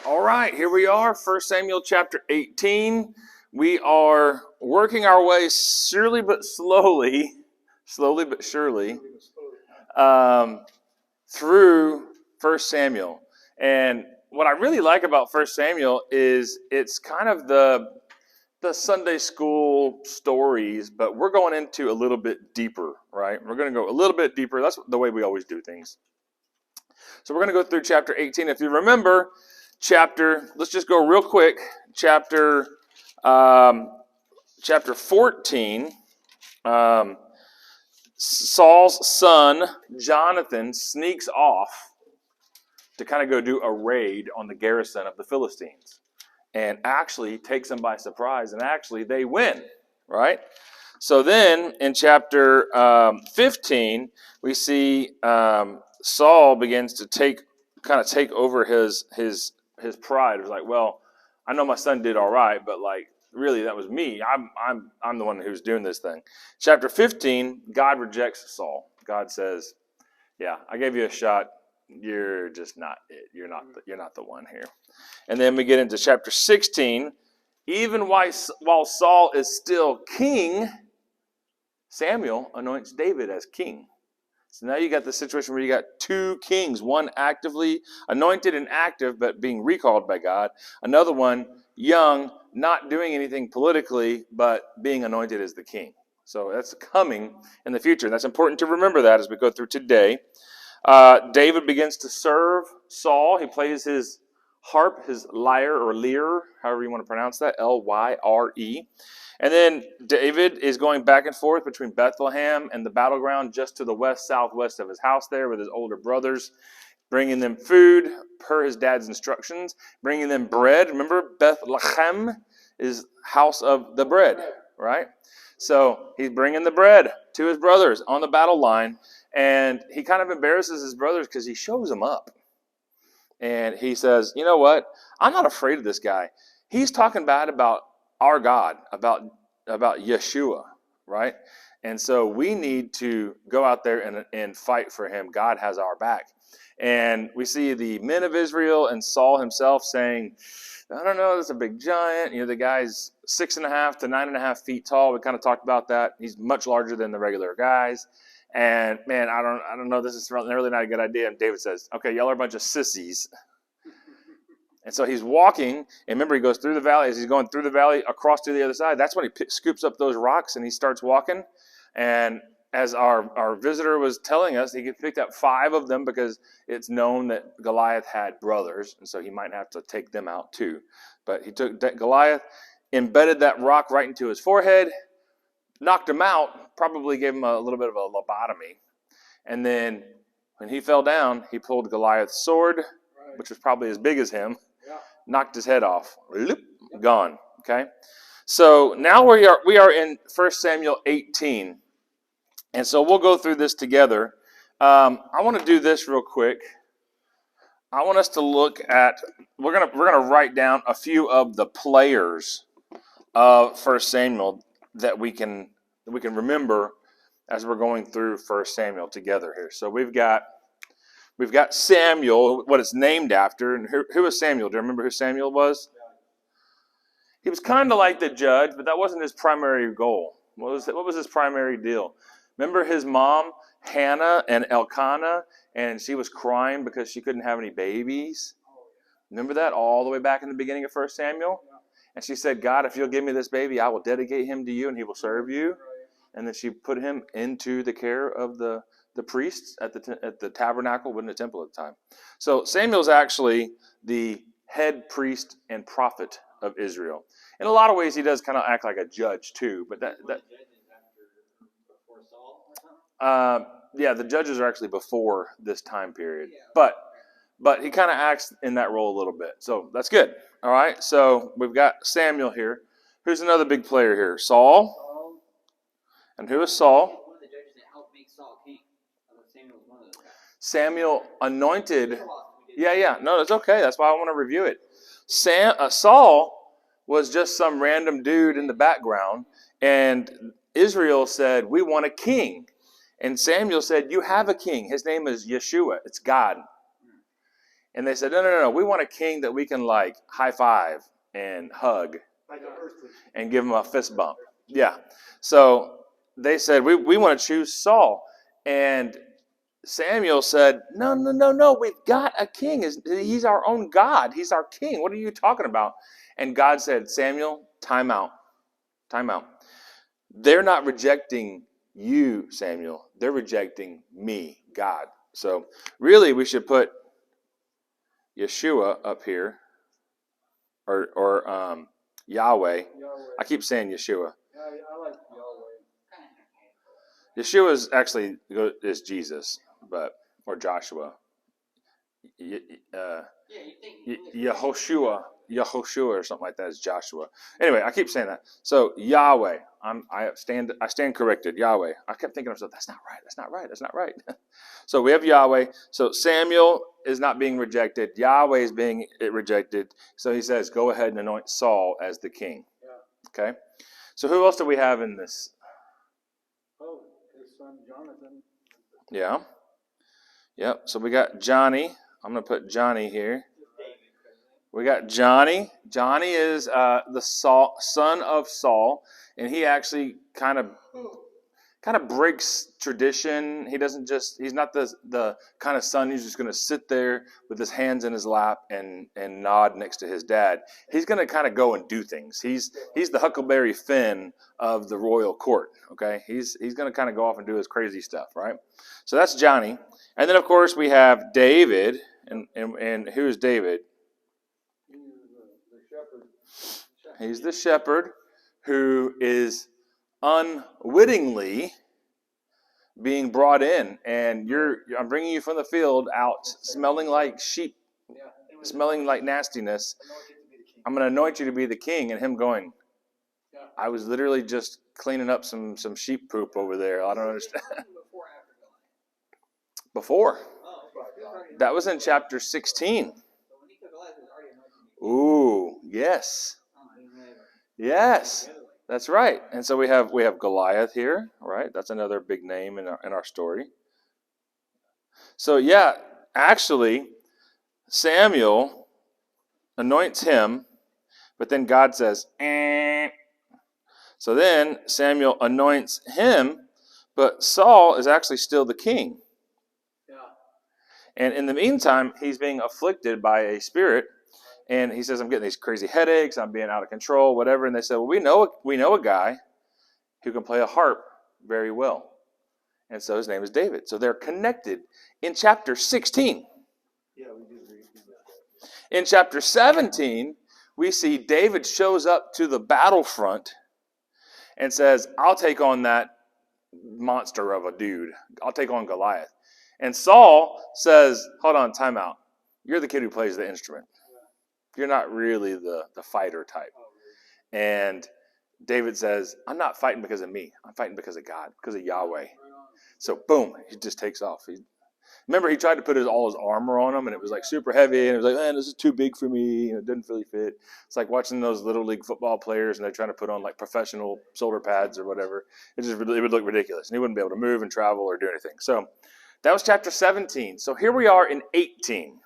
All right, here we are, 1 Samuel chapter 18. We are working our way surely but slowly but surely, through 1 Samuel. And what I really like about 1 Samuel is it's kind of the Sunday school stories, but we're going into a little bit deeper, right? We're going to go a little bit deeper. That's the way we always do things. So we're going to go through chapter 18. If you remember, let's just go real quick. Chapter 14. Saul's son Jonathan sneaks off to kind of go do a raid on the garrison of the Philistines, and actually takes them by surprise, and actually they win, right? So then in chapter 15, we see Saul begins to take over his pride. It was like, well, I know my son did all right, but like really that was me. I'm the one who's doing this thing. Chapter 15, God rejects Saul. God says, yeah, I gave you a shot. You're just not it. You're not the one here. And then we get into chapter 16. Even while Saul is still king, Samuel anoints David as king. So now you got the situation where you got two kings, one actively anointed and active, but being recalled by God. Another one, young, not doing anything politically, but being anointed as the king. So that's coming in the future. And that's important to remember that as we go through today. David begins to serve Saul. He plays his harp, his lyre or lyre, however you want to pronounce that, Lyre. And then David is going back and forth between Bethlehem and the battleground just to the southwest of his house there with his older brothers, bringing them food per his dad's instructions, bringing them bread. Remember, Bethlehem is house of the bread, right? So he's bringing the bread to his brothers on the battle line, and he kind of embarrasses his brothers because he shows them up. And he says, you know what? I'm not afraid of this guy. He's talking bad about our God, about Yeshua, right? And so we need to go out there and fight for him. God has our back. And we see the men of Israel and Saul himself saying, I don't know, that's a big giant. You know, the guy's 6.5 to 9.5 feet tall. We kind of talked about that. He's much larger than the regular guys. And man, I don't know. This is really not a good idea. And David says, okay, y'all are a bunch of sissies. And so he's walking, and remember, he goes through the valley. As he's going through the valley across to the other side, that's when he scoops up those rocks and he starts walking. And as our visitor was telling us, he picked up 5 of them because it's known that Goliath had brothers, and so he might have to take them out too. But he took Goliath, embedded that rock right into his forehead, knocked him out, probably gave him a little bit of a lobotomy. And then when he fell down, he pulled Goliath's sword, which was probably as big as him, knocked his head off. Gone. Okay? So now we are in 1 Samuel 18. And so we'll go through this together. I want to do this real quick. I want us to look at, we're gonna write down a few of the players of 1 Samuel that we can remember as we're going through 1 Samuel together here. So we've got Samuel, what it's named after. And who was Samuel? Do you remember who Samuel was? He was kind of like the judge, but that wasn't his primary goal. What was his primary deal? Remember his mom, Hannah and Elkanah, and she was crying because she couldn't have any babies? Remember that all the way back in the beginning of 1 Samuel? And she said, God, if you'll give me this baby, I will dedicate him to you and he will serve you. And then she put him into the care of the priests at the tabernacle, wasn't a temple at the time. So Samuel's actually the head priest and prophet of Israel. In a lot of ways, he does kind of act like a judge too. But the judges are actually before this time period. But he kind of acts in that role a little bit. So that's good. All right. So we've got Samuel here. Who's another big player here? Saul. And who is Saul? One of the judges that helped make Saul king. Samuel was one of those guys. Samuel anointed. Yeah. No, that's okay. That's why I want to review it. Saul was just some random dude in the background, and Israel said, we want a king. And Samuel said, you have a king. His name is Yeshua. It's God. And they said, no. We want a king that we can like high five and hug and give him a fist bump. Yeah. So they said, we want to choose Saul. And Samuel said, no. We've got a king. He's our own God. He's our king. What are you talking about? And God said, Samuel, time out. They're not rejecting you, Samuel. They're rejecting me, God. So really we should put Yeshua up here, or Yahweh. I keep saying Yeshua. I like Yahweh. Yeshua is actually is Jesus, or Joshua. Yehoshua or something like that is Joshua. Anyway, I keep saying that. So Yahweh, I stand corrected. Yahweh. I kept thinking to myself, that's not right. So we have Yahweh. So Samuel is not being rejected. Yahweh is being rejected. So he says, go ahead and anoint Saul as the king. Yeah. Okay. So who else do we have in this? Oh, his son Jonathan. Yeah. Yep. So we got Johnny. I'm going to put Johnny here. We got Johnny. Johnny is the son of Saul, and he actually kind of breaks tradition. He's not the kind of son who's just going to sit there with his hands in his lap and nod next to his dad. He's going to kind of go and do things. He's the Huckleberry Finn of the royal court. Okay, he's going to kind of go off and do his crazy stuff, right? So that's Johnny, and then of course we have David, and who is David? He's the shepherd who is unwittingly being brought in, and I'm bringing you from the field out smelling like sheep, smelling like nastiness. I'm going to anoint you to be the king, and him going, I was literally just cleaning up some sheep poop over there. I don't understand. Before. That was in chapter 16. Ooh, yes. Yes. That's right. And so we have Goliath here, right? That's another big name in our story. So yeah, actually Samuel anoints him, but then God says, eh. So then Samuel anoints him, but Saul is actually still the king. And in the meantime, he's being afflicted by a spirit, and he says, I'm getting these crazy headaches, I'm being out of control, whatever. And they said, well, we know a guy who can play a harp very well. And so his name is David. So they're connected in chapter 16. Yeah, we do agree. In chapter 17, we see David shows up to the battlefront and says, I'll take on that monster of a dude. I'll take on Goliath. And Saul says, hold on, time out. You're the kid who plays the instrument. You're not really the fighter type. And David says, I'm not fighting because of me. I'm fighting because of God, because of Yahweh. So boom, he just takes off. Remember, he tried to put all his armor on him, and it was like super heavy, and it was like, man, this is too big for me. It didn't really fit. It's like watching those little league football players, and they're trying to put on like professional shoulder pads or whatever. It would look ridiculous, and he wouldn't be able to move and travel or do anything. So that was chapter 17. So here we are in 18.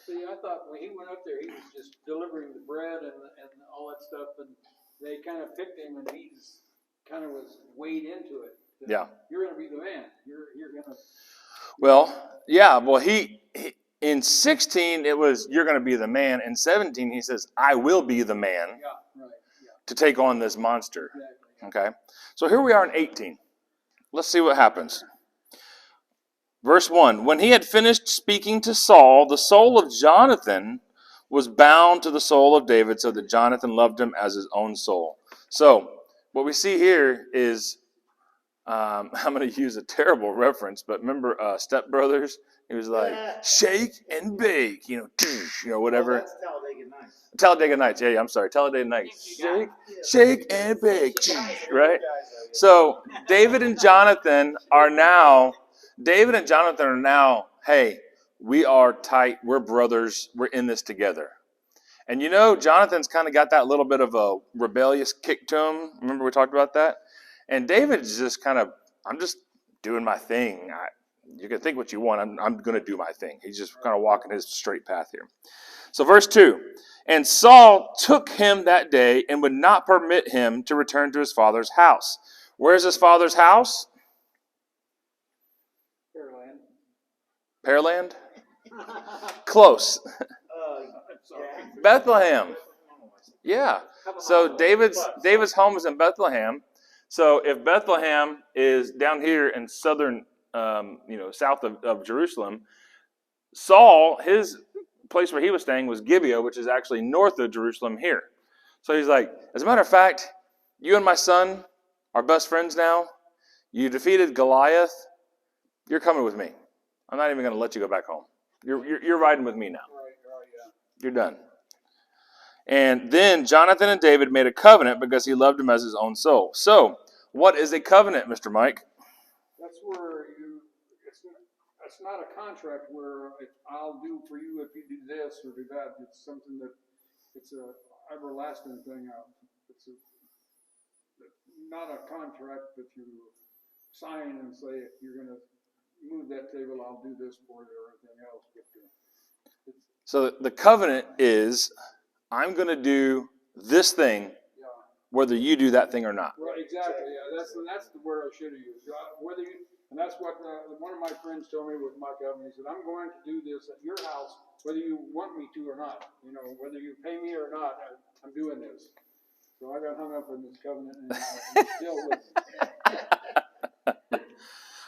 See, I thought when he went up there, he was just delivering the bread and all that stuff, and they kind of picked him, and he just kind of was weighed into it. Yeah. You're going to be the man. You're going to... Well, yeah. Well, he in 16, it was, you're going to be the man. In 17, he says, I will be the man to take on this monster. Exactly. Okay. So here we are in 18. Let's see what happens. Verse 1, when he had finished speaking to Saul, the soul of Jonathan was bound to the soul of David, so that Jonathan loved him as his own soul. So what we see here is, I'm going to use a terrible reference, but remember Step Brothers? He was like, shake and bake, whatever. Oh, that's Talladega Nights. Talladega Nights, yeah, I'm sorry, Talladega Nights. Shake and bake, right? So David and Jonathan are now, hey, we are tight, we're brothers, we're in this together. And Jonathan's kind of got that little bit of a rebellious kick to him. Remember we talked about that? And David's just kind of I'm just doing my thing. You can think what you want. I'm going to do my thing. He's just kind of walking his straight path here. So verse 2, and Saul took him that day and would not permit him to return to his father's house. Where's his father's house? Pearland? Close. Bethlehem. Yeah. So David's home is in Bethlehem. So if Bethlehem is down here in southern, south of Jerusalem, Saul, his place where he was staying was Gibeah, which is actually north of Jerusalem here. So he's like, as a matter of fact, you and my son are best friends now. You defeated Goliath. You're coming with me. I'm not even going to let you go back home. You're riding with me now. You're done. And then Jonathan and David made a covenant because he loved him as his own soul. So, what is a covenant, Mr. Mike? That's where it's not a contract where I'll do for you if you do this or do that. It's something it's a everlasting thing. It's not a contract that you sign and say, if you're going to move that table, I'll do this for you or anything else. So the covenant is, I'm going to do this thing, whether you do that thing or not. Right, exactly. Yeah, that's the word I should have used. And that's what one of my friends told me with my covenant. He said, I'm going to do this at your house, whether you want me to or not. Whether you pay me or not, I'm doing this. So I got hung up in this covenant and I'm still with it.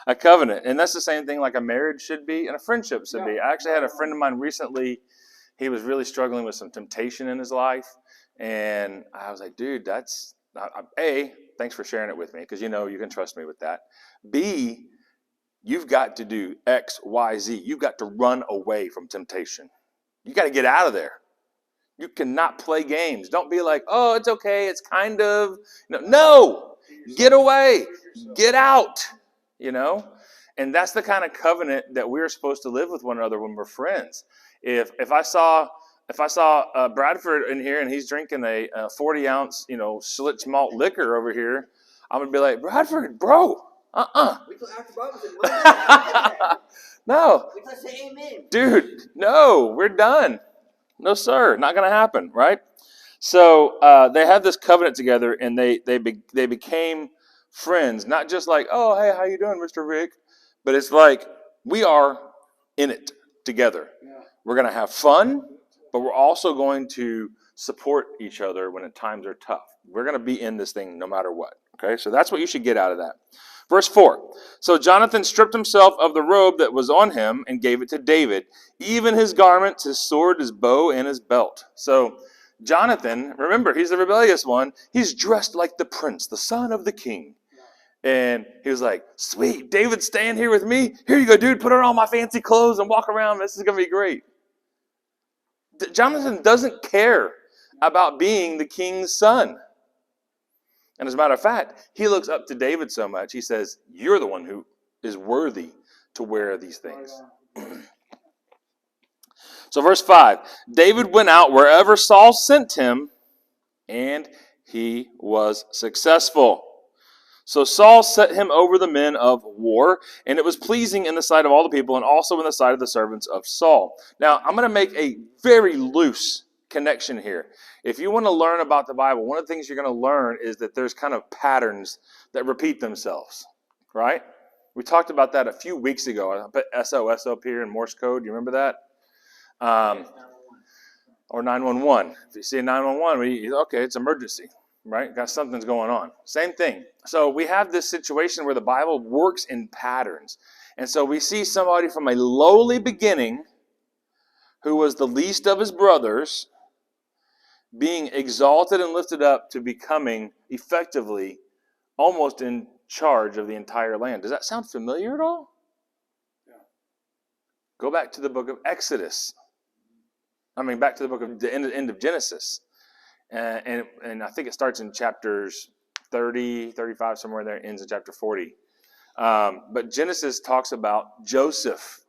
A covenant. And that's the same thing like a marriage should be and a friendship should be. I actually had a friend of mine recently. He was really struggling with some temptation in his life. And I was like, dude, that's not, A, thanks for sharing it with me because you can trust me with that. B, you've got to do X, Y, Z. You've got to run away from temptation. You got to get out of there. You cannot play games. Don't be like, oh, it's okay. It's kind of. No, get away. Get out. And that's the kind of covenant that we're supposed to live with one another when we're friends. If I saw Bradford in here and he's drinking a 40-ounce, Schlitz malt liquor over here, I'm gonna be like, Bradford, bro, Wait till after Bible study. No, Wait till I say amen. Dude, no, we're done. No, sir, not gonna happen, right? So they had this covenant together, and they became friends. Not just like, oh, hey, how you doing, Mr. Rick? But it's like we are in it together. Yeah. We're going to have fun, but we're also going to support each other when times are tough. We're going to be in this thing no matter what. Okay, so that's what you should get out of that. Verse 4. So Jonathan stripped himself of the robe that was on him and gave it to David, even his garments, his sword, his bow, and his belt. So Jonathan, remember, he's the rebellious one. He's dressed like the prince, the son of the king. And he was like, sweet, David's staying here with me. Here you go, dude. Put on all my fancy clothes and walk around. This is going to be great. Jonathan doesn't care about being the king's son. And as a matter of fact, he looks up to David so much, he says, you're the one who is worthy to wear these things. So verse 5, David went out wherever Saul sent him, and he was successful. So Saul set him over the men of war, and it was pleasing in the sight of all the people and also in the sight of the servants of Saul. Now, I'm going to make a very loose connection here. If you want to learn about the Bible, one of the things you're going to learn is that there's kind of patterns that repeat themselves, right? We talked about that a few weeks ago. I put SOS up here in Morse code. You remember that? Or 911. If you see a 911, okay, it's emergency. Right? Something's going on. Same thing. So we have this situation where the Bible works in patterns. And so we see somebody from a lowly beginning who was the least of his brothers being exalted and lifted up to becoming effectively almost in charge of the entire land. Does that sound familiar at all? Yeah. Go back to the book of Exodus. Back to the book of the end of Genesis. And I think it starts in chapters 30, 35, somewhere there, ends in chapter 40. But Genesis talks about Joseph.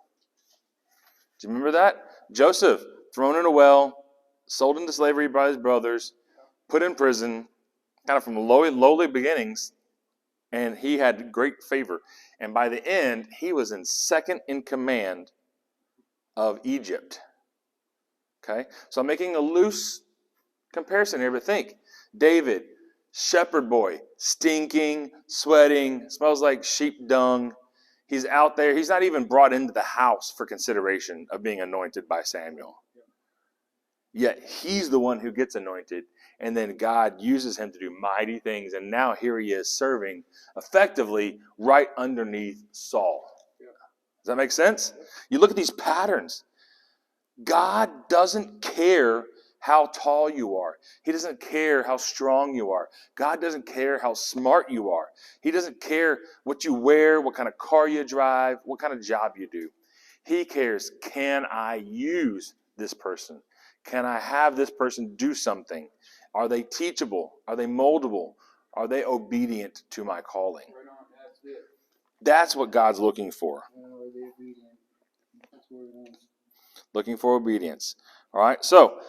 Do you remember that? Joseph, thrown in a well, sold into slavery by his brothers, put in prison, kind of from lowly beginnings, And he had great favor. And by the end, he was in second in command of Egypt. Okay? So I'm making a loose comparison here, but think. David, shepherd boy, stinking, sweating, smells like sheep dung. He's out there. He's not even brought into the house for consideration of being anointed by Samuel. Yet he's the one who gets anointed, and then God uses him to do mighty things. And now here he is serving effectively right underneath Saul. Does that make sense? You look at these patterns. God doesn't care how tall you are. He doesn't care how strong you are. God doesn't care how smart you are. He doesn't care what you wear, what kind of car you drive, what kind of job you do. He cares, can I use this person? Can I have this person do something? Are they teachable? Are they moldable? Are they obedient to my calling? Right on, that's it. That's what God's looking for. Are they obedient? That's what it wants. Looking for obedience. All right, so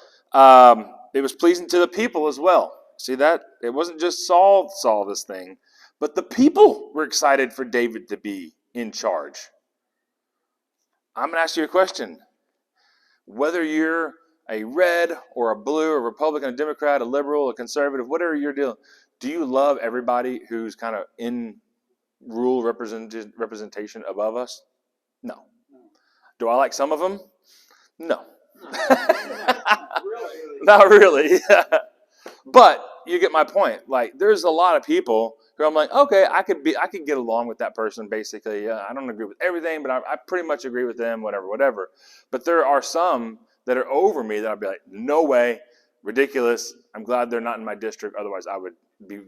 it was pleasing to the people as well. See that? It wasn't just Saul saw this thing, but the people were excited for David to be in charge. I'm going to ask you a question. Whether you're a red or a blue, a Republican, a Democrat, a liberal, a conservative, whatever you're doing, do you love everybody who's kind of in rule representation above us? No. Do I like some of them? No. Not really. But you get my point. Like, there's a lot of people who I'm like, okay, I could get along with that person. Basically, I don't agree with everything, but I pretty much agree with them. Whatever. But there are some that are over me that I'll be like, no way, ridiculous. I'm glad they're not in my district. Otherwise, I would be,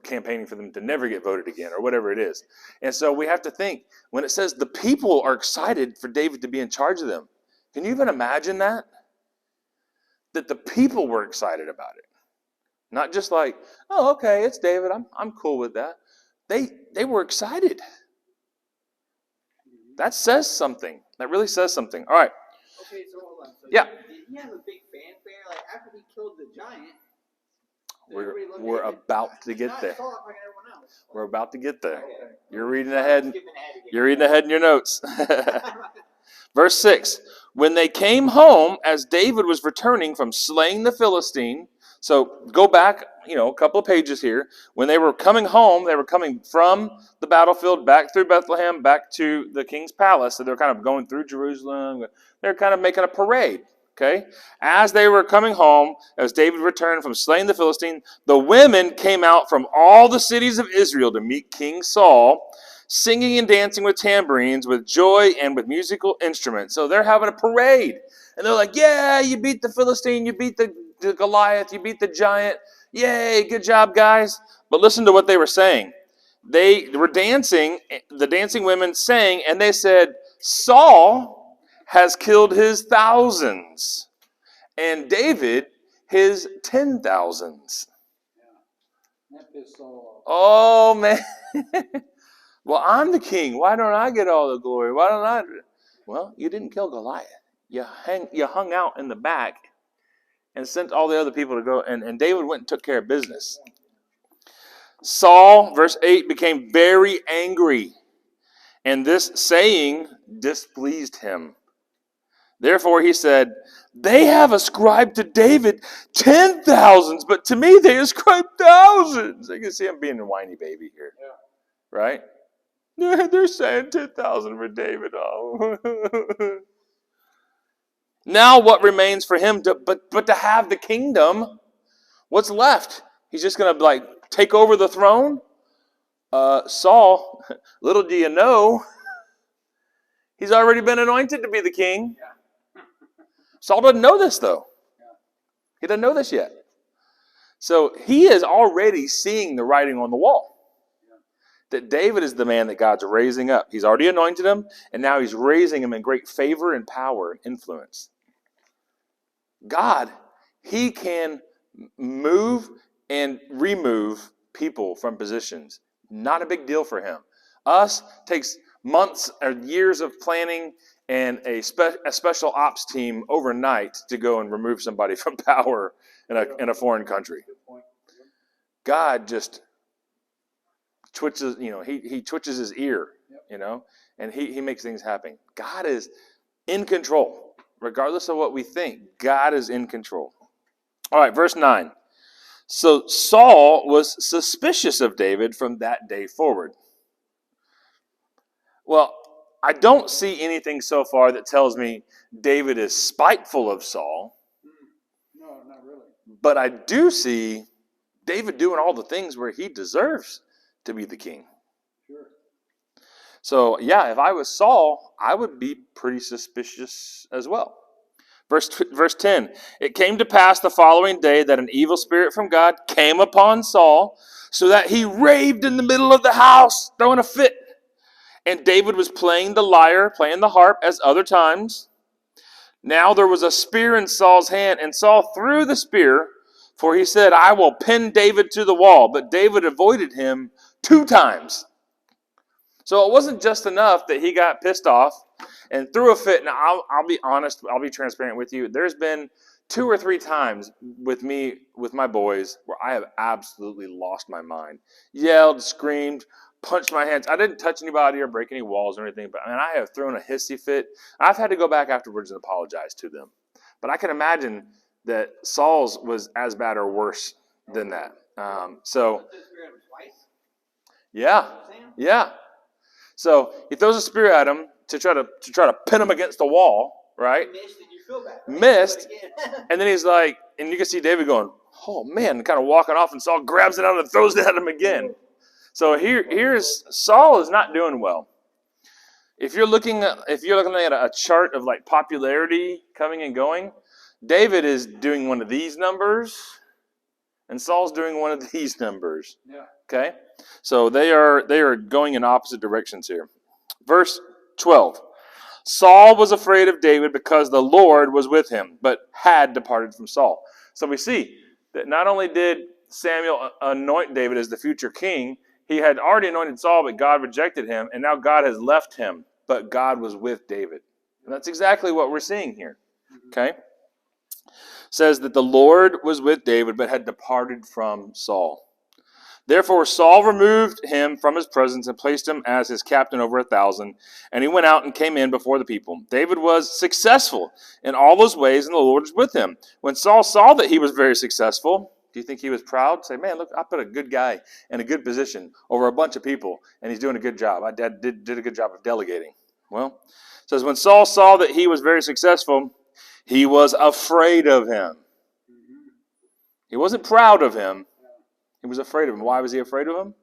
campaigning for them to never get voted again or whatever it is. And so we have to think when it says the people are excited for David to be in charge of them. Can you even imagine that? That the people were excited about it. Not just like, oh, okay, it's David. I'm cool with that. They were excited. That says something. That really says something. All right. Okay, so hold on. So Yeah. Did he have a big fanfare? Like, after he killed the giant, We're about to get there. Not Saul like everyone else. We're about to get there. Okay. You're reading ahead. Skipping ahead again. You're reading ahead in your notes. Verse 6. When they came home, as David was returning from slaying the Philistine. So go back, a couple of pages here. When they were coming home, they were coming from the battlefield back through Bethlehem, back to the king's palace. So they're kind of going through Jerusalem. They're kind of making a parade. Okay? As they were coming home, as David returned from slaying the Philistine, the women came out from all the cities of Israel to meet King Saul, singing and dancing with tambourines, with joy, and with musical instruments. So they're having a parade. And they're like, yeah, you beat the Philistine, you beat the Goliath, you beat the giant. Yay, good job, guys. But listen to what they were saying. They were dancing, the dancing women sang, and they said, Saul has killed his thousands, and David his 10,000s. That pissed Saul off. Oh, man. Well, I'm the king. Why don't I get all the glory? Why don't I? Well, you didn't kill Goliath. You hung out in the back and sent all the other people to go. And David went and took care of business. Saul, verse 8, became very angry, and this saying displeased him. Therefore he said, they have ascribed to David 10,000s, but to me they ascribe thousands. You can see him being a whiny baby here. Yeah. Right? They're saying 10,000 for David. Oh. Now what remains for him but to have the kingdom? What's left? He's just going to take over the throne? Saul, little do you know, he's already been anointed to be the king. Saul doesn't know this, though. He doesn't know this yet. So he is already seeing the writing on the wall. That David is the man that God's raising up. He's already anointed him, and now he's raising him in great favor and power and influence. God, he can move and remove people from positions. Not a big deal for him. Us takes months or years of planning and a special ops team overnight to go and remove somebody from power in a foreign country. God just twitches, he twitches his ear, and he makes things happen. God is in control. Regardless of what we think, God is in control. All right, verse 9. So Saul was suspicious of David from that day forward. Well, I don't see anything so far that tells me David is spiteful of Saul. No, not really. But I do see David doing all the things where he deserves to be the king. Sure. So, yeah, if I was Saul, I would be pretty suspicious as well. Verse 10, it came to pass the following day that an evil spirit from God came upon Saul, so that he raved in the middle of the house, throwing a fit. And David was playing the lyre, playing the harp, as other times. Now there was a spear in Saul's hand, and Saul threw the spear, for he said, I will pin David to the wall. But David avoided him 2 times. So it wasn't just enough that he got pissed off and threw a fit. Now, I'll be honest, I'll be transparent with you. There's been 2 or 3 times with my boys, where I have absolutely lost my mind. Yelled, screamed, punched my hands. I didn't touch anybody or break any walls or anything, but I have thrown a hissy fit. I've had to go back afterwards and apologize to them. But I can imagine that Saul's was as bad or worse than that. Yeah. So he throws a spear at him to try to pin him against the wall, right? Missed and you feel bad. Right? Missed, and then he's like, and you can see David going, oh man, kind of walking off, and Saul grabs it out and throws it at him again. So here's Saul is not doing well. If you're looking at a chart of like popularity coming and going, David is doing one of these numbers, and Saul's doing one of these numbers. Yeah. Okay? So they are going in opposite directions here. Verse 12. Saul was afraid of David because the Lord was with him, but had departed from Saul. So we see that not only did Samuel anoint David as the future king, he had already anointed Saul, but God rejected him, and now God has left him, but God was with David. And that's exactly what we're seeing here. Okay? Says that the Lord was with David, but had departed from Saul. Therefore Saul removed him from his presence and placed him as his captain over 1,000. And he went out and came in before the people. David was successful in all those ways, and the Lord was with him. When Saul saw that he was very successful, do you think he was proud? Say, man, look, I put a good guy in a good position over a bunch of people, and he's doing a good job. I did a good job of delegating. Well, it says, when Saul saw that he was very successful, he was afraid of him. He wasn't proud of him. He was afraid of him. Why was he afraid of him?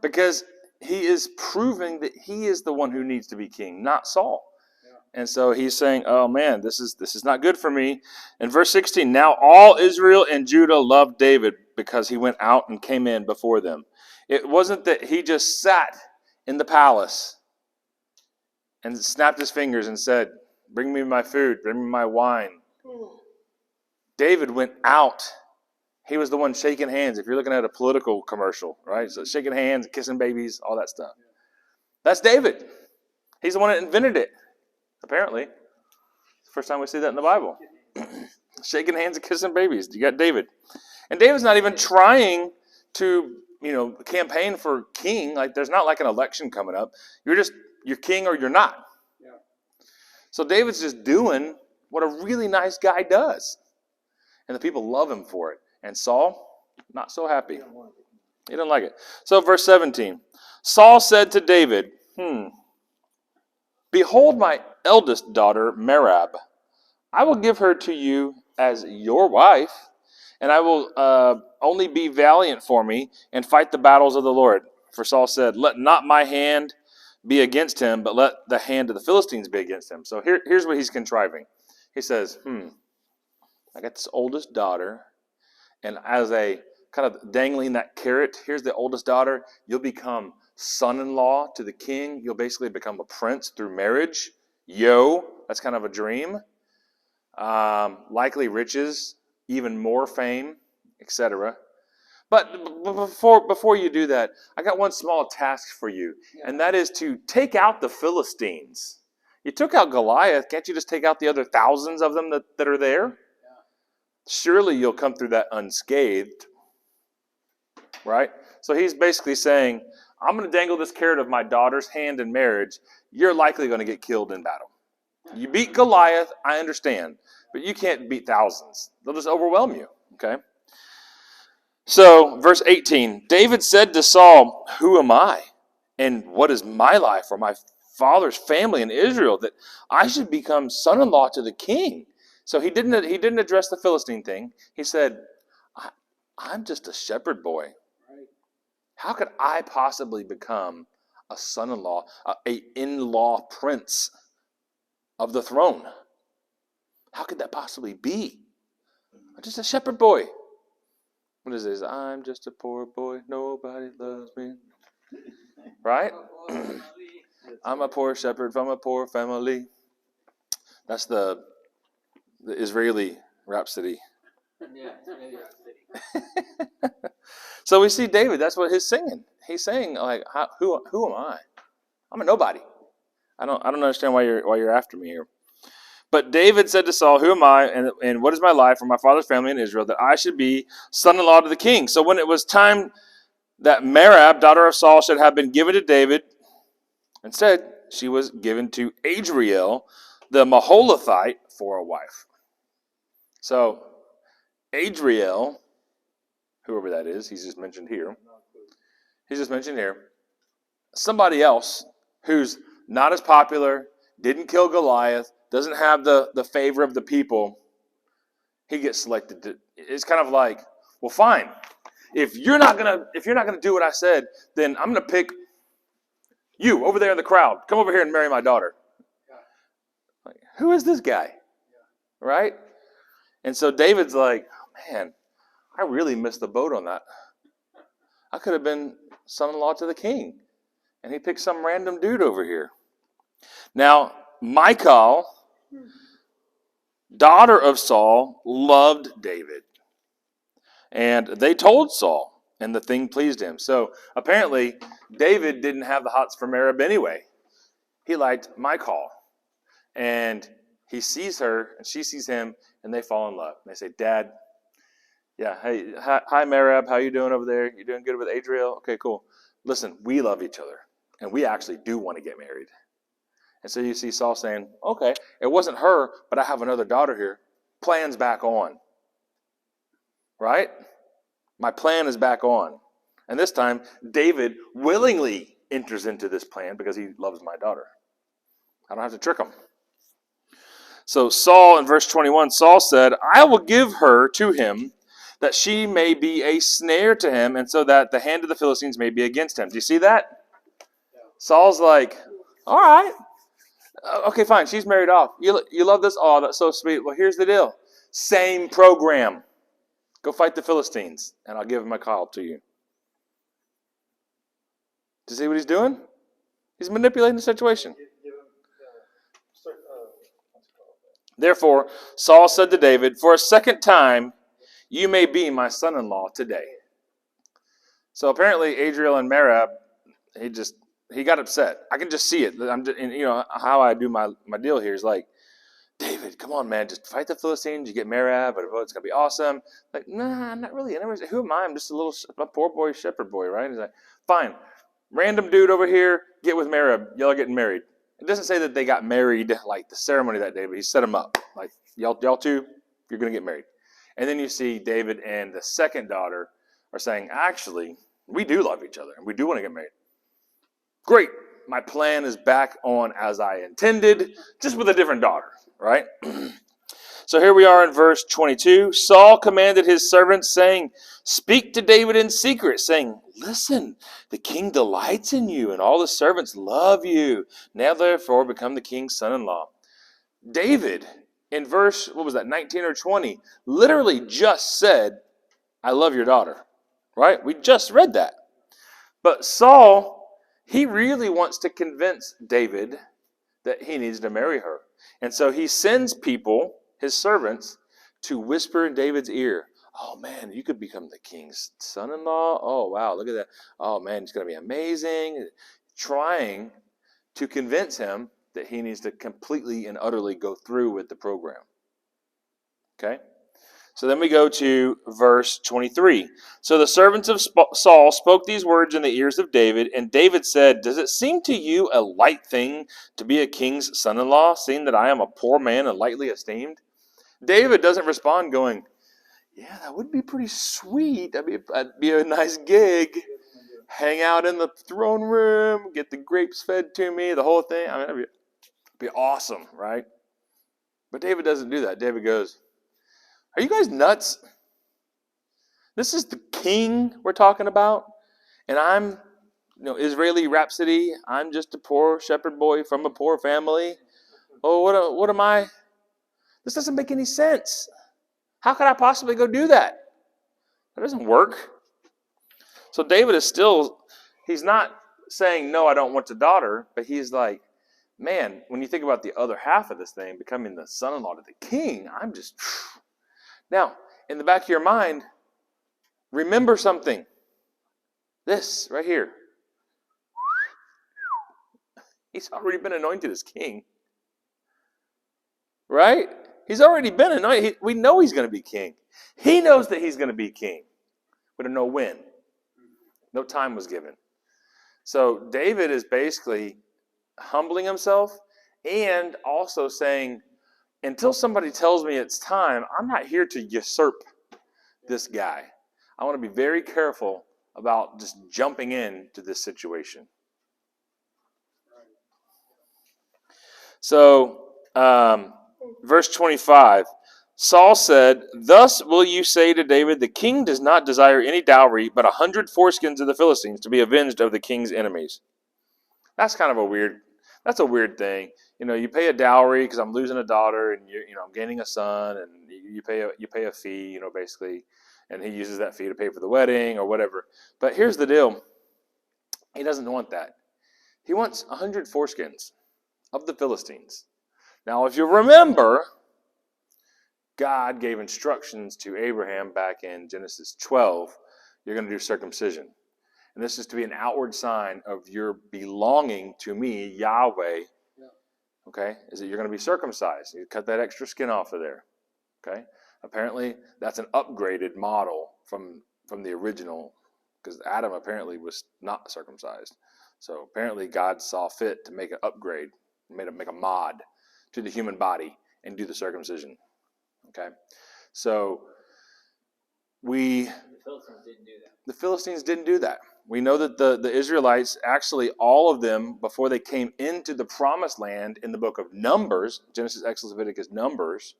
Because he is proving that he is the one who needs to be king, not Saul. And so he's saying, oh man, this is not good for me. In verse 16, now all Israel and Judah loved David because he went out and came in before them. It wasn't that he just sat in the palace and snapped his fingers and said, bring me my food, bring me my wine. David went out. He was the one shaking hands. If you're looking at a political commercial, right? So shaking hands, kissing babies, all that stuff. That's David. He's the one that invented it, apparently. It's the first time we see that in the Bible. Shaking hands and kissing babies. You got David. And David's not even trying to, campaign for king. Like there's not like an election coming up. You're king or you're not. Yeah. So David's just doing what a really nice guy does. And the people love him for it. And Saul, not so happy. He didn't like it. So verse 17. Saul said to David, behold my eldest daughter, Merab. I will give her to you as your wife, and I will only be valiant for me and fight the battles of the Lord. For Saul said, let not my hand be against him, but let the hand of the Philistines be against him. So here's what he's contriving. He says, I got this oldest daughter, and as a kind of dangling that carrot, here's the oldest daughter. You'll become son-in-law to the king. You'll basically become a prince through marriage. That's kind of a dream. Likely riches, even more fame, etc. But before you do that, I got one small task for you, and that is to take out the Philistines. You took out Goliath. Can't you just take out the other thousands of them that are there? Surely you'll come through that unscathed. right? So he's basically saying, I'm going to dangle this carrot of my daughter's hand in marriage. You're likely going to get killed in battle. You beat Goliath, I understand, but you can't beat thousands. They'll just overwhelm you, okay? So, verse 18, David said to Saul, who am I? And what is my life or my father's family in Israel that I should become son-in-law to the king? So he didn't address the Philistine thing. He said, I'm just a shepherd boy. How could I possibly become a son-in-law, a in-law prince of the throne? How could that possibly be? I'm just a shepherd boy. What is this? I'm just a poor boy. Nobody loves me. Right? I'm a poor shepherd from a poor family. That's the Israeli Rhapsody. Yeah, maybe Rhapsody. So we see David. That's what he's singing. He's saying, like, who am I? I'm a nobody. I don't understand why you're after me here. But David said to Saul, who am I, and what is my life or my father's family in Israel, that I should be son-in-law to the king? So when it was time that Merab, daughter of Saul, should have been given to David, instead she was given to Adriel, the Maholathite, for a wife. So Adriel, whoever that is, he's just mentioned here. Somebody else who's not as popular, didn't kill Goliath, doesn't have the favor of the people, he gets selected. It's kind of like, well, fine. If you're not gonna do what I said, then I'm gonna pick you over there in the crowd. Come over here and marry my daughter. Like, who is this guy? Right? And so David's like, man, I really missed the boat on that. I could have been son-in-law to the king. And he picked some random dude over here. Now, Michal, daughter of Saul, loved David. And they told Saul, and the thing pleased him. So apparently, David didn't have the hots for Merab anyway. He liked Michal. And he sees her, and she sees him, and they fall in love. And they say, Dad, yeah, hey, hi Merab, how you doing over there? You doing good with Adriel? Okay, cool. Listen, we love each other, and we actually do want to get married. And so you see Saul saying, okay, it wasn't her, but I have another daughter here. Plan's back on. Right? My plan is back on. And this time, David willingly enters into this plan because he loves my daughter. I don't have to trick him. So Saul, in verse 21, Saul said, I will give her to him that she may be a snare to him, and so that the hand of the Philistines may be against him. Do you see that? Saul's like, all right. Okay, fine. She's married off. You love this? Oh, that's so sweet. Well, here's the deal. Same program. Go fight the Philistines, and I'll give him a call to you. Do you see what he's doing? He's manipulating the situation. Therefore, Saul said to David, for a second time, you may be my son-in-law today. So apparently, Adriel and Merab, he got upset. I can just see it. How I do my deal here is like, David, come on, man, just fight the Philistines. You get Merab, but it's gonna be awesome. Like, nah, not really. Who am I? I'm just a poor boy, shepherd boy, right? He's like, fine, random dude over here, get with Merab. Y'all are getting married. It doesn't say that they got married like the ceremony that day, but he set them up. Like, y'all two, you're gonna get married. And then you see David and the second daughter are saying, actually, we do love each other and we do want to get married. Great. My plan is back on as I intended, just with a different daughter, right? So here we are in verse 22. Saul commanded his servants, saying, speak to David in secret, saying, listen, the king delights in you, and all the servants love you. Now therefore become the king's son-in-law. David, in verse, 19 or 20, literally just said, I love your daughter, right? We just read that. But Saul, he really wants to convince David that he needs to marry her. And so he sends people, his servants, to whisper in David's ear, oh man, you could become the king's son-in-law. Oh wow, look at that. Oh man, it's going to be amazing. Trying to convince him that he needs to completely and utterly go through with the program. Okay? So then we go to verse 23. So the servants of Saul spoke these words in the ears of David, and David said, "Does it seem to you a light thing to be a king's son-in-law, seeing that I am a poor man and lightly esteemed?" David doesn't respond going, "Yeah, that would be pretty sweet. That'd be a nice gig. Hang out in the throne room, get the grapes fed to me, the whole thing. I mean, that'd be awesome, right?" But David doesn't do that. David goes, "Are you guys nuts? This is the king we're talking about, and I'm, Israeli Rhapsody. I'm just a poor shepherd boy from a poor family. Oh, what am I? This doesn't make any sense. How could I possibly go do that? That doesn't work." So David is he's not saying, "No, I don't want a daughter," but he's like, man, when you think about the other half of this thing, becoming the son-in-law to the king, I'm just... Now, in the back of your mind, remember something. This right here. He's already been anointed as king. Right? He's already been anointed. We know he's going to be king. He knows that he's going to be king. We don't know when. No time was given. So David is basically humbling himself and also saying, until somebody tells me it's time, I'm not here to usurp this guy. I want to be very careful about just jumping into this situation. So, verse 25, Saul said, "Thus will you say to David, the king does not desire any dowry, but 100 foreskins of the Philistines to be avenged of the king's enemies." That's kind of a weird thing. You pay a dowry because I'm losing a daughter, and I'm gaining a son, and you pay a fee, basically, and he uses that fee to pay for the wedding or whatever. But here's the deal: he doesn't want that. He wants 100 foreskins of the Philistines. Now, if you remember, God gave instructions to Abraham back in Genesis 12. You're going to do circumcision. And this is to be an outward sign of your belonging to me, Yahweh. Okay? Is that you're going to be circumcised. You cut that extra skin off of there. Okay? Apparently, that's an upgraded model from the original, because Adam apparently was not circumcised. So apparently God saw fit to make an upgrade, make a mod to the human body and do the circumcision. Okay? So the Philistines didn't do that. The Philistines didn't do that. We know that the Israelites, actually all of them, before they came into the promised land in the book of Numbers, Genesis, Exodus, Leviticus, Numbers,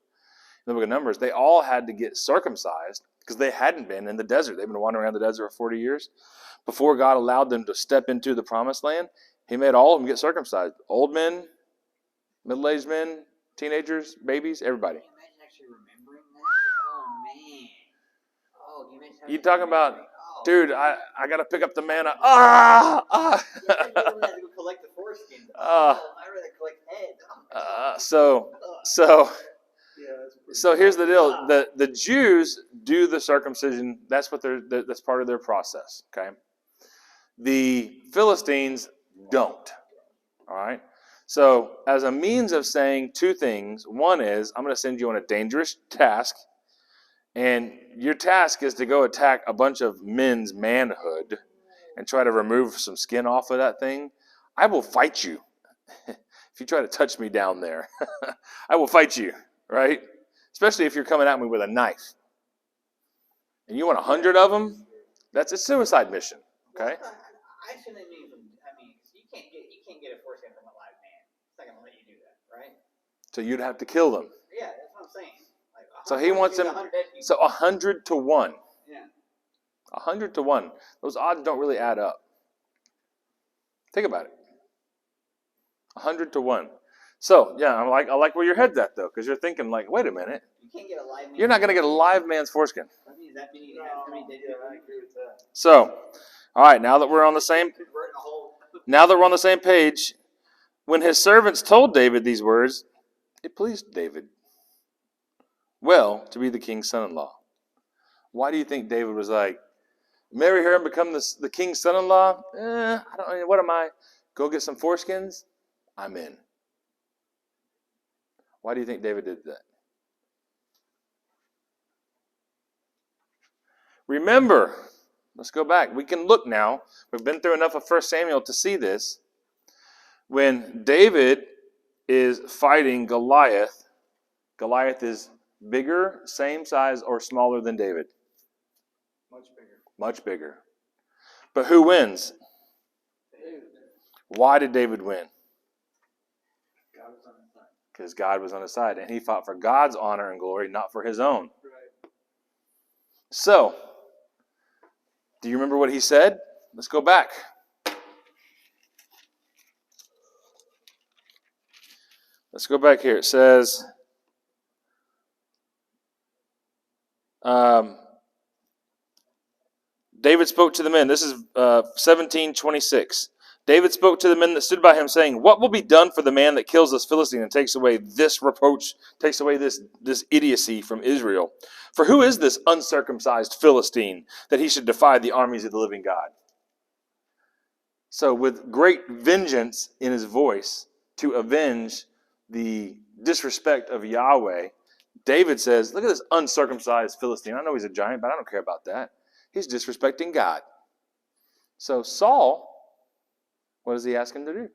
in the book of Numbers, they all had to get circumcised because they hadn't been in the desert. They've been wandering around the desert for 40 years. Before God allowed them to step into the promised land, he made all of them get circumcised. Old men, middle-aged men, teenagers, babies, everybody. Can you imagine actually remembering that? Oh, man. Oh, you mentioned You talking about, dude, I got to pick up the manna. Yeah, I had to go collect the foreskin. I rather collect heads. So here's the deal. The Jews do the circumcision. That's part of their process. Okay. The Philistines don't. All right. So as a means of saying two things, one is I'm going to send you on a dangerous task, and your task is to go attack a bunch of men's manhood and try to remove some skin off of that thing. I will fight you. If you try to touch me down there, I will fight you, right? Especially if you're coming at me with a knife. And you want 100 of them? That's a suicide mission, okay? I shouldn't mean, you can't get a foreskin from a live man. It's not going to let you do that, right? So you'd have to kill them. Yeah, that's what I'm saying. So he wants them, 100 to 1. Yeah. 100 to 1. Those odds don't really add up. Think about it. 100 to 1. So, yeah, I like where your head's at, though, because you're thinking, like, wait a minute. You can't get a live man. You're not going to get a live man's foreskin. I agree with that. So, all right, now that we're on the same page, when his servants told David these words, it pleased David well to be the king's son-in-law. Why do you think David was like, marry her and become the king's son-in-law? I don't. What am I? Go get some foreskins? I'm in. Why do you think David did that? Remember, let's go back. We can look now. We've been through enough of 1 Samuel to see this. When David is fighting Goliath, Goliath is bigger, same size, or smaller than David? Much bigger. Much bigger. But who wins? David. Why did David win? God was on his side. Because God was on his side, and he fought for God's honor and glory, not for his own. Right. So, do you remember what he said? Let's go back. Let's go back here. It says, David spoke to the men. This is 17:26. David spoke to the men that stood by him, saying, "What will be done for the man that kills this Philistine and takes away this reproach, takes away this idiocy from Israel? For who is this uncircumcised Philistine that he should defy the armies of the living God?" So with great vengeance in his voice to avenge the disrespect of Yahweh, David says, look at this uncircumcised Philistine. I know he's a giant, but I don't care about that. He's disrespecting God. So Saul, what does he ask him to do?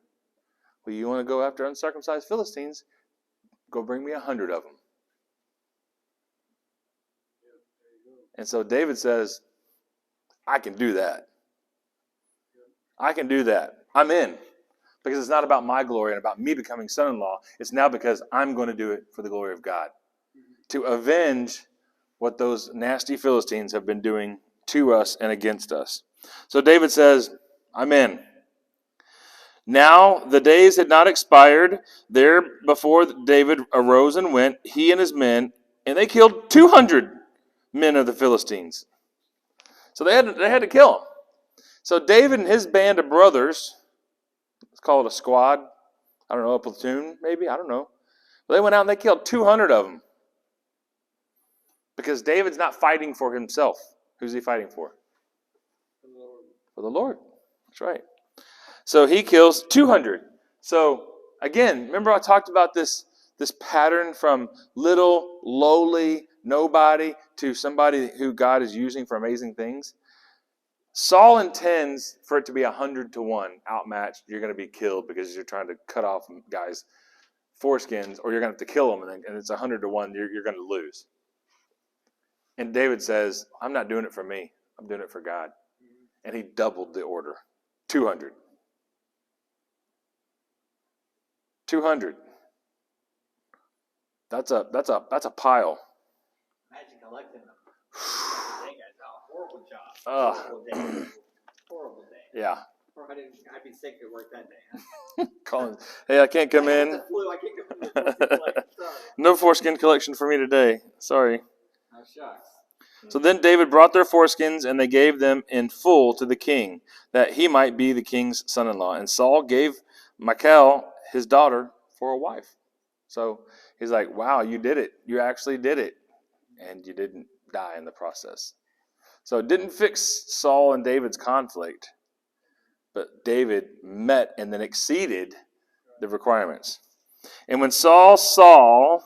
Well, you want to go after uncircumcised Philistines? Go bring me 100 of them. And so David says, I can do that. I can do that. I'm in. Because it's not about my glory and about me becoming son-in-law. It's now because I'm going to do it for the glory of God. To avenge what those nasty Philistines have been doing to us and against us. So David says, I'm in. Now the days had not expired there before David arose and went, he and his men, and they killed 200 men of the Philistines. So they had to kill them. So David and his band of brothers, let's call it a squad, I don't know, a platoon maybe, I don't know. But they went out and they killed 200 of them. Because David's not fighting for himself. Who's he fighting for? The Lord. For the Lord. That's right. So he kills 200. So again, remember I talked about this pattern from little, lowly, nobody to somebody who God is using for amazing things? Saul intends for it to be 100-1 outmatched. You're going to be killed because you're trying to cut off guys' foreskins, or you're going to have to kill them, and it's 100-1. You're going to lose. And David says, I'm not doing it for me. I'm doing it for God. And he doubled the order. 200. 200. That's a pile. Imagine collecting them. They got a horrible job. Horrible day. Horrible day. Yeah. Or I'd be sick at work that day. Colin, hey, I can't come in. The flu. I can't come in. The foreskin collection. Sorry. No foreskin collection for me today. Sorry. Oh, shucks. So then David brought their foreskins, and they gave them in full to the king, that he might be the king's son-in-law. And Saul gave Michal, his daughter, for a wife. So he's like, wow, you did it. You actually did it. And you didn't die in the process. So it didn't fix Saul and David's conflict, but David met and then exceeded the requirements. And when Saul saw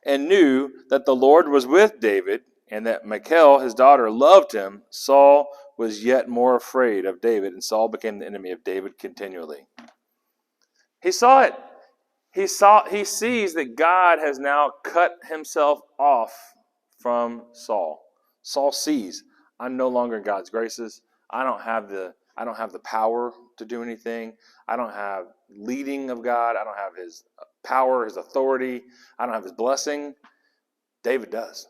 and knew that the Lord was with David, and that Michal, his daughter, loved him, Saul was yet more afraid of David, and Saul became the enemy of David continually. He saw it. He sees that God has now cut himself off from Saul. Saul sees, I'm no longer in God's graces. I don't have the power to do anything. I don't have leading of God. I don't have his power, his authority. I don't have his blessing. David does.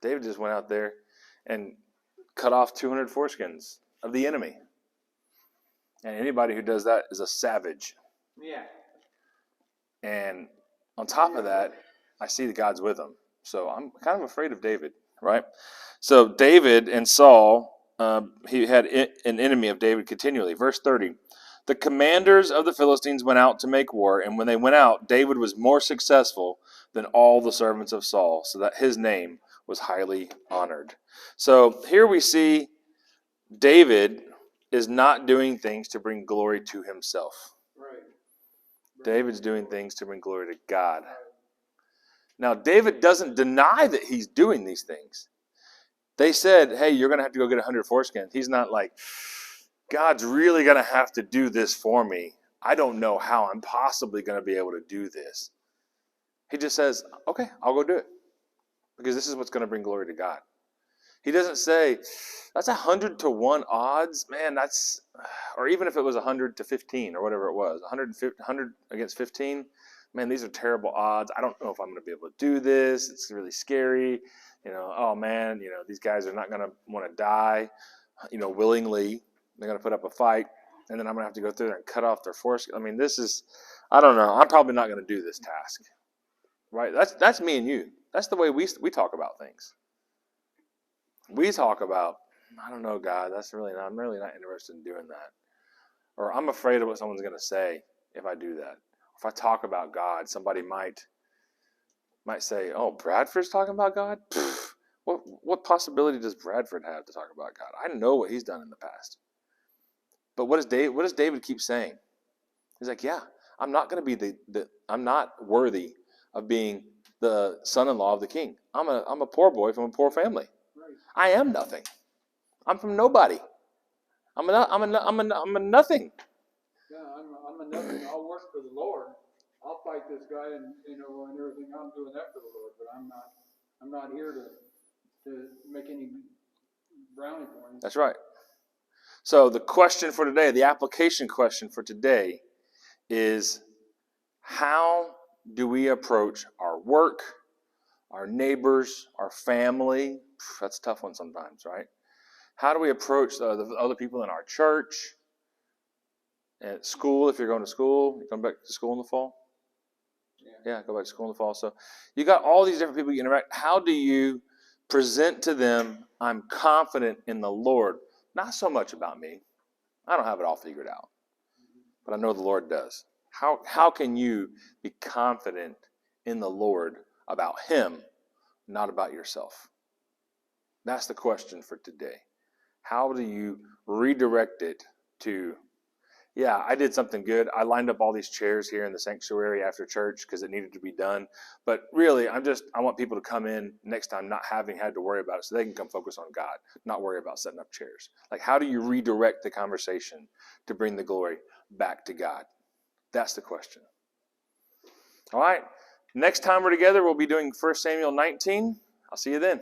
David just went out there and cut off 200 foreskins of the enemy. And anybody who does that is a savage. Yeah. And on top of that, I see that God's with him. So I'm kind of afraid of David, right? So David and Saul, he had an enemy of David continually. Verse 30. The commanders of the Philistines went out to make war, and when they went out, David was more successful than all the servants of Saul, so that his name was highly honored. So here we see David is not doing things to bring glory to himself. Right. David's doing things to bring glory to God. Now, David doesn't deny that he's doing these things. They said, hey, you're going to have to go get 100 foreskins. He's not like, God's really going to have to do this for me. I don't know how I'm possibly going to be able to do this. He just says, okay, I'll go do it. Because this is what's going to bring glory to God. He doesn't say, that's 100 to 1 odds. Man, that's, or even if it was 100 to 15 or whatever it was, 100 against 15. Man, these are terrible odds. I don't know if I'm going to be able to do this. It's really scary. Oh man, these guys are not going to want to die, willingly. They're going to put up a fight. And then I'm going to have to go through there and cut off their foreskin. I mean, I don't know. I'm probably not going to do this task. Right? That's me and you. That's the way we talk about things. We talk about, I don't know, God, I'm really not interested in doing that. Or I'm afraid of what someone's going to say if I do that. If I talk about God, somebody might say, oh, Bradford's talking about God? Pfft, what possibility does Bradford have to talk about God? I know what he's done in the past. But what does David keep saying? He's like, yeah, I'm not going to be I'm not worthy of being the son-in-law of the king. I'm a poor boy from a poor family. Right. I am nothing. I'm from nobody. I'm a nothing. Yeah, I'm a nothing. I'll work for the Lord. I'll fight this guy and everything. I'm doing that for the Lord, but I'm not here to make any brownie points. That's right. So the question for today, the application question for today is, how do we approach our work, our neighbors, our family? That's a tough one sometimes, right? How do we approach the other people in our church, at school, if you're going to school? You come back to school in the fall? Yeah, go back to school in the fall. So you got all these different people you interact. How do you present to them, I'm confident in the Lord? Not so much about me. I don't have it all figured out. But I know the Lord does. How can you be confident in the Lord about him, not about yourself? That's the question for today. How do you redirect it to, yeah, I did something good. I lined up all these chairs here in the sanctuary after church because it needed to be done. But really, I want people to come in next time not having had to worry about it so they can come focus on God, not worry about setting up chairs. Like, how do you redirect the conversation to bring the glory back to God? That's the question. All right. Next time we're together, we'll be doing 1 Samuel 19. I'll see you then.